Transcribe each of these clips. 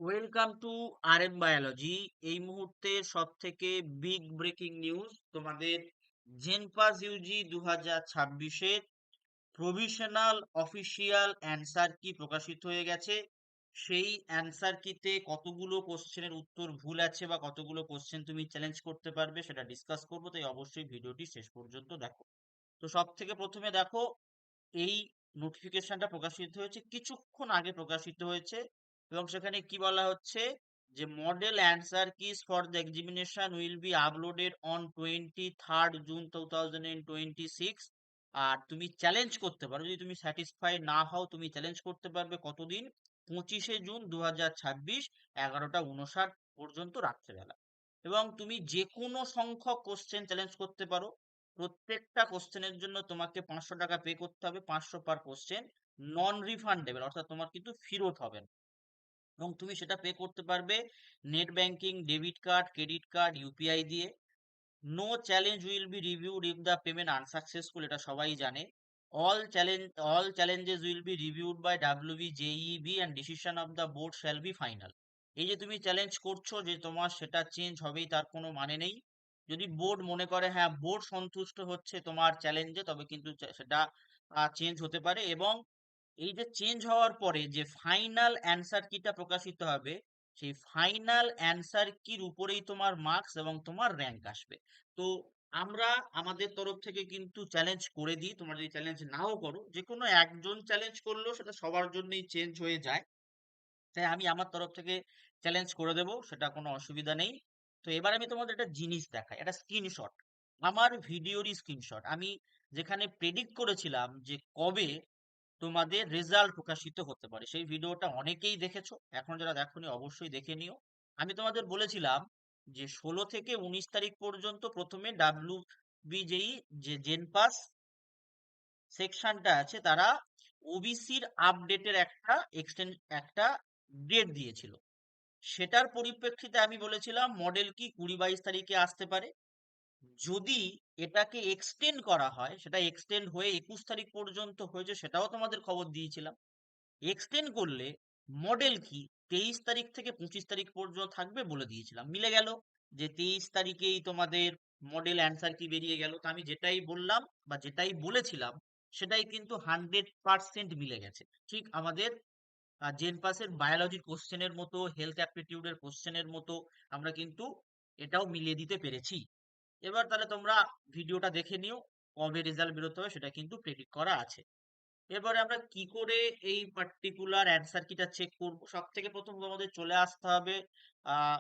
Welcome to R N biology. এই মুহূর্তে সব থেকে বিগ ব্রেকিং নিউজ তোমাদের জেনপাস ইউজি 2026-এর প্রভিশনাল অফিসিয়াল অ্যান্সার কি প্রকাশিত হয়ে গেছে। সেই অ্যান্সার কিতে কতগুলো কোশ্চেনের উত্তর ভুল আছে বা কতগুলো কোশ্চেন তুমি চ্যালেঞ্জ করতে পারবে সেটা ডিসকাস করবো, তাই অবশ্যই ভিডিওটি শেষ পর্যন্ত দেখো। তো সব থেকে প্রথমে দেখো, এই নোটিফিকেশনটা প্রকাশিত হয়েছে কিছুক্ষণ আগে প্রকাশিত হয়েছে, এবং সেখানে কি বলা হচ্ছে যে model answer kiss for the examination will be uploaded on 23 June 2026। আর তুমি চ্যালেঞ্জ করতে পারো, যদি তুমি স্যাটিসফাই না হও তুমি চ্যালেঞ্জ করতে পারবে কতদিন, 25 জুন 2026 11টা 59 পর্যন্ত রাত্রেবেলা। এবং তুমি যে কোনো সংখ্যক কোশ্চেন চ্যালেঞ্জ করতে পারো। প্রত্যেকটা কোশ্চেনের জন্য তোমাকে 500 টাকা পে করতে হবে, 500 পার কোশ্চেন। নন রিফান্ডেবল, অর্থাৎ তোমার কিন্তু ফেরত হবে না। এবং তুমি সেটা পে করতে পারবে net banking, debit card, credit card, UPI দিয়ে। No challenge will be reviewed if the payment unsuccessful, এটা সবাই জানে। All challenges will be reviewed by WBJEB and decision of the board shall be final. এই যে তুমি challenge করছো যে তোমার সেটা চেঞ্জ হবেই তার কোনো মানে নেই। যদি বোর্ড মনে করে হ্যাঁ বোর্ড সন্তুষ্ট হচ্ছে তোমার চ্যালেঞ্জে, তবে কিন্তু সেটা চেঞ্জ হতে পারে। এবং এই যে চেঞ্জ হওয়ার পরে যে ফাইনাল অ্যান্সার কিটা প্রকাশিত হবে, সেই ফাইনাল অ্যান্সার কির উপরেই তোমার মার্কস এবং তোমার র্যাঙ্ক আসবে। তো আমরা আমাদের তরফ থেকে কিন্তু চ্যালেঞ্জ করে দিই, তোমরা যদি চ্যালেঞ্জ নাও করো, যে কোনো একজন চ্যালেঞ্জ করলেও সেটা সবার জন্যই চেঞ্জ হয়ে যায়। তাই আমি আমার তরফ থেকে চ্যালেঞ্জ করে দেব, সেটা কোনো অসুবিধা নেই। তো এবার আমি তোমাদের একটা জিনিস দেখাই, একটা স্ক্রিনশট, আমার ভিডিওরই স্ক্রিনশট। আমি যেখানে প্রেডিক্ট করেছিলাম যে কবে তোমাদের রেজাল্ট প্রকাশিত হতে পারে, সেই ভিডিওটা অনেকেই দেখেছো, এখন যারা দেখোনি অবশ্যই দেখে নিও। আমি তোমাদের বলেছিলাম যে 16 থেকে 19 তারিখ পর্যন্ত প্রথমে বিজেই যে জেনপাস সেকশনটা আছে তারা ওবিসির আপডেটের একটা ডেট দিয়েছিল। সেটার পরিপ্রেক্ষিতে আমি বলেছিলাম মডেল কি 20-22 তারিখে আসতে পারে। যদি এটাকে এক্সটেন্ড করা হয়, সেটা এক্সটেন্ড হয়ে 21 তারিখ পর্যন্ত হয়েছে, সেটাও তোমাদের খবর দিয়েছিলাম। এক্সটেন্ড করলে মডেল কি 23 তারিখ থেকে 25 তারিখ পর্যন্ত থাকবে বলে দিয়েছিলাম, মিলে গেল। যে 23 তারিখেই তোমাদের মডেল অ্যান্সার কি বেরিয়ে গেল। তো আমি যেটাই বললাম বা যেটাই বলেছিলাম সেটাই কিন্তু 100% মিলে গেছে। ঠিক আমাদের জেন পাসের বায়োলজির কোশ্চেনের মতো, হেলথ অ্যাপটিটিউডের কোশ্চেনের মতো আমরা কিন্তু এটাও মিলিয়ে দিতে পেরেছি। এবার তাহলে তোমরা ভিডিওটা দেখে নিও, কবে রেজাল্ট বেরোতে হবে সেটা কিন্তু প্রেডিক্ট করা আছে। এবারে আমরা কি করে এই পার্টিকুলার অ্যান্সার কিটা চেক করব, সব থেকে প্রথম আমাদের চলে আসতে হবে আহ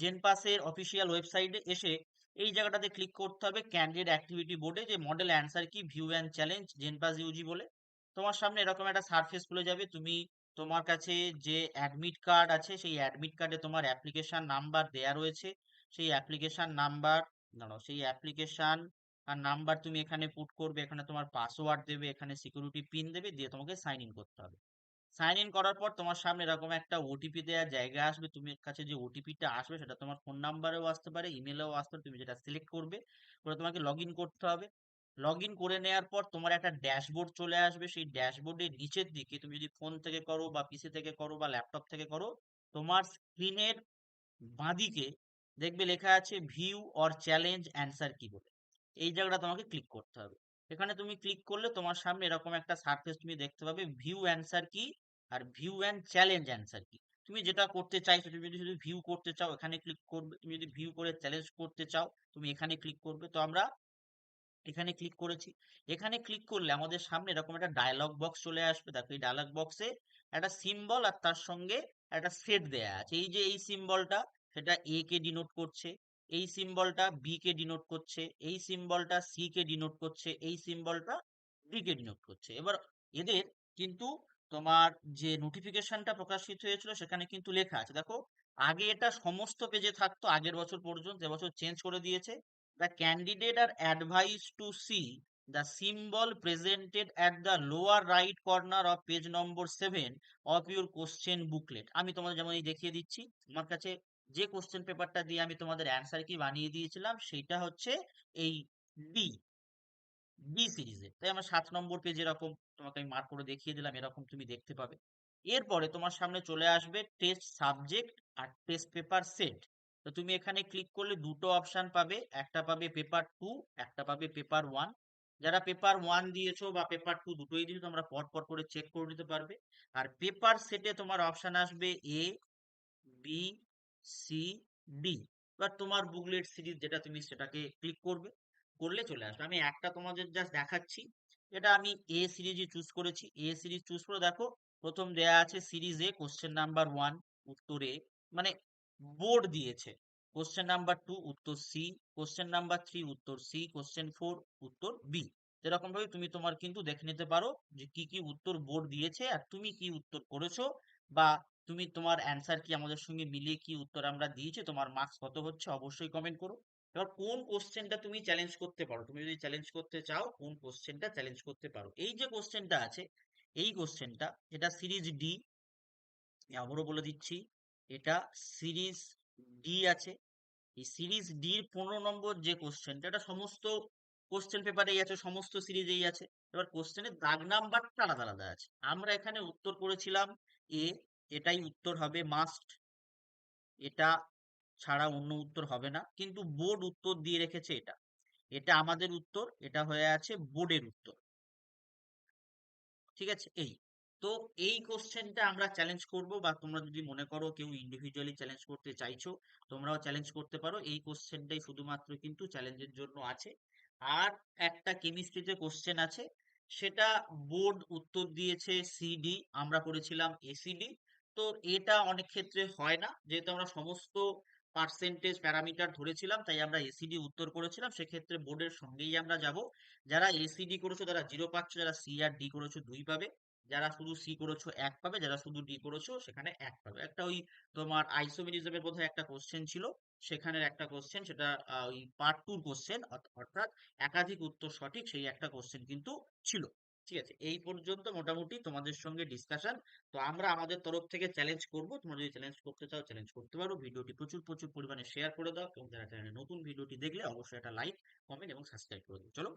জেনপাসের অফিসিয়াল ওয়েবসাইটে এসে এই জায়গাটাতে ক্লিক করতে হবে ক্যান্ডিডেট অ্যাক্টিভিটি বোর্ডে, যে model answer key view and challenge JENPAS UG বলে। তোমার সামনে এরকম একটা সারফেস খুলে যাবে। তুমি তোমার কাছে যে অ্যাডমিট কার্ড আছে সেই অ্যাডমিট কার্ডে তোমার অ্যাপ্লিকেশন নাম্বার দেয়া রয়েছে, সেই অ্যাপ্লিকেশন নাম্বার, দাঁড়াও, সেই অ্যাপ্লিকেশন আর নাম্বার তুমি এখানে পুট করবে, এখানে তোমার পাসওয়ার্ড দেবে, এখানে সিকিউরিটি পিন দেবে, দিয়ে তোমাকে সাইন ইন করতে হবে। সাইন ইন করার পর তোমার সামনে এরকম একটা ওটিপি দেওয়ার জায়গা আসবে, তুমি কাছে যে ওটিপিটা আসবে সেটা তোমার ফোন নাম্বারেও আসতে পারে, ইমেলেও আসতে পারে, তুমি যেটা সিলেক্ট করবে করে তোমাকে লগ ইন করতে হবে। লগ ইন করে নেওয়ার পর তোমার একটা ড্যাশবোর্ড চলে আসবে, সেই ড্যাশবোর্ডের নিচের দিকে তুমি যদি ফোন থেকে করো বা পিসি থেকে করো বা ল্যাপটপ থেকে করো, তোমার স্ক্রিনের বাঁদিকে দেখবে লেখা আছে ভিউ অর চ্যালেঞ্জ অ্যান্সার কি বলে। এই জায়গাটা তোমাকে ক্লিক করতে হবে। এখানে তুমি ক্লিক করলে তোমার সামনে এরকম একটা সারফেস তুমি দেখতে পাবে, ভিউ অ্যান্সার কি আর ভিউ অ্যান্ড চ্যালেঞ্জ অ্যান্সার কি। তুমি যেটা করতে চাইছো, তুমি যদি শুধু ভিউ করতে চাও এখানে ক্লিক করবে, তুমি যদি ভিউ করে চ্যালেঞ্জ করতে চাও তুমি এখানে ক্লিক করবে। তো আমরা এখানে ক্লিক করেছি। এখানে ক্লিক করলে আমাদের সামনে এরকম একটা ডায়লগ বক্স চলে আসবে। দেখো এই ডায়লগ বক্সে একটা সিম্বল আর তার সঙ্গে একটা সেট দেয়া আছে। এই যে এই সিম্বলটা, সেটা এ কে ডিনোট করছে, এই সিম্বলটা বি কে ডিনোট করছে, এই সিম্বলটা সি কে ডিনোট করছে, এই সিম্বলটা ডি কে ডিনোট করছে। এবার এদের কিন্তু তোমার যে নোটিফিকেশনটা প্রকাশিত হয়েছিল সেখানে কিন্তু লেখা আছে, দেখো। আগে এটা সমস্ত পেজে থাকতো আগের বছর পর্যন্ত, এবছর চেঞ্জ করে দিয়েছে। The candidate are advised to see the symbol presented at the lower right corner of page number 7 of your question booklet. আমি তোমাদের যেমন এই দেখিয়ে দিচ্ছি, আমার কাছে যে কোশ্চেন পেপারটা দিয়ে আমি তোমাদের অ্যান্সার কি বানিয়ে দিয়েছিলাম সেইটা হচ্ছে এই ডি ডি সিরিজে। তাই আমার 7 নম্বর পেজ এরকম তোমাকে আমি মার্ক করে দেখিয়ে দিলাম, এরকম তুমি দেখতে পাবে। এরপরে তোমার সামনে চলে আসবে টেস্ট সাবজেক্ট আর টেস্ট পেপার সেট। তো তুমি এখানে ক্লিক করলে দুটো অপশন পাবে, একটা পাবে পেপার 2, একটা পাবে পেপার 1। যারা পেপার 1 দিয়েছো বা পেপার 2 দুটোই দিয়েছো তোমরা পর পর করে চেক করে নিতে পারবে। আর পেপার সেটে তোমার অপশন আসবে এ, বি, সি, ডি। এবার তোমার বুকলেট সিরিজ যেটা তুমি সেটাকে ক্লিক করবে, করলে চলে আসবে। আমি একটা তোমাদের জাস্ট দেখাচ্ছি। এটা আমি এ সিরিজই চুজ করেছি। এ সিরিজ চুজ করে দেখো, প্রথম দেয়া আছে সিরিজ এ কোশ্চেন নাম্বার 1 উত্তর এ, মানে বোর্ড দিয়েছে। কোশ্চেন নাম্বার 2 উত্তর সি, কোশ্চেন নাম্বার 3 উত্তর সি, কোশ্চেন 4 উত্তর বি। এরকম ভাবে তুমি তোমার কিন্তু দেখে নিতে পারো যে কি কি উত্তর বোর্ড দিয়েছে আর তুমি কি উত্তর করেছো, বা তুমি তোমার অ্যান্সার কি আমাদের সঙ্গে মিলিয়ে কি উত্তর আমরা দিয়েছি, তোমার মার্কস কত হচ্ছে অবশ্যই কমেন্ট করো। এবার কোন কোশ্চেনটা তুমি চ্যালেঞ্জ করতে পারো, তুমি যদি চ্যালেঞ্জ করতে চাও কোন কোশ্চেনটা চ্যালেঞ্জ করতে পারো। এই যে কোশ্চেনটা আছে, এই কোশ্চেনটা এটা সিরিজ ডি, আবারও বলে দিচ্ছি, এটা সিরিজ ডি আছে। এই সিরিজ ডির 15 নম্বর যে কোশ্চেনটা, এটা সমস্ত কোশ্চেন পেপারেই আছে, সমস্ত সিরিজেই আছে। এবার কোশ্চেনের দাগ নাম্বারটা আলাদা আলাদা আছে। আমরা এখানে উত্তর করেছিলাম এ, এটাই উত্তর হবে মাস্ট, এটা ছাড়া অন্য উত্তর হবে না। কিন্তু বোর্ড উত্তর দিয়ে রেখেছে এটা, এটা আমাদের উত্তর, এটা হয়ে আছে বোর্ডের উত্তর। ঠিক আছে, এই তো এই কোশ্চেনটা আমরা চ্যালেঞ্জ করব, বা তোমরা যদি মনে করো কেউ ইন্ডিভিজুয়ালি চ্যালেঞ্জ করতে চাইছো তোমরাও চ্যালেঞ্জ করতে পারো। এই কোশ্চেনটাই শুধুমাত্র কিন্তু চ্যালেঞ্জের জন্য আছে। আর একটা কেমিস্ট্রিতে কোশ্চেন আছে, সেটা বোর্ড উত্তর দিয়েছে সিডি, আমরা করেছিলাম এসিডি। তো এটা অনেক ক্ষেত্রে হয় না, যেহেতু আমরা সমস্ত পার্সেন্টেজ প্যারামিটার ধরেছিলাম তাই আমরা এসিডি উত্তর করেছিলাম, সেক্ষেত্রে বোর্ডের সঙ্গেই আমরা যাব। যারা এসিডি করেছো তারা 0 পাচ্ছ, যারা সি আর ডি করেছো 2 পাবে, যারা শুধু সি করেছো 1 পাবে, যারা শুধু ডি করেছো সেখানে 1 পাবে। একটা ওই তোমার আইসোমেরিজমের বোধহয় একটা কোশ্চেন ছিল, সেখানের একটা কোশ্চেন, সেটা ওই পার্ট 2 কোশ্চেন, অর্থাৎ একাধিক উত্তর সঠিক, সেই একটা কোশ্চেন কিন্তু ছিল। ঠিক আছে, এই পর্যন্ত মোটামুটি তোমাদের সঙ্গে ডিসকাশন। তো আমরা আমাদের তরফ থেকে চ্যালেঞ্জ করব, তোমরা যদি চ্যালেঞ্জ করতে চাও চ্যালেঞ্জ করতে পারো। ভিডিওটি প্রচুর প্রচুর পরিমাণে শেয়ার করে দাও, এবং যারা চ্যানেলে নতুন ভিডিওটি দেখলে অবশ্যই একটা লাইক, কমেন্ট এবং সাবস্ক্রাইব করে দিও। চলো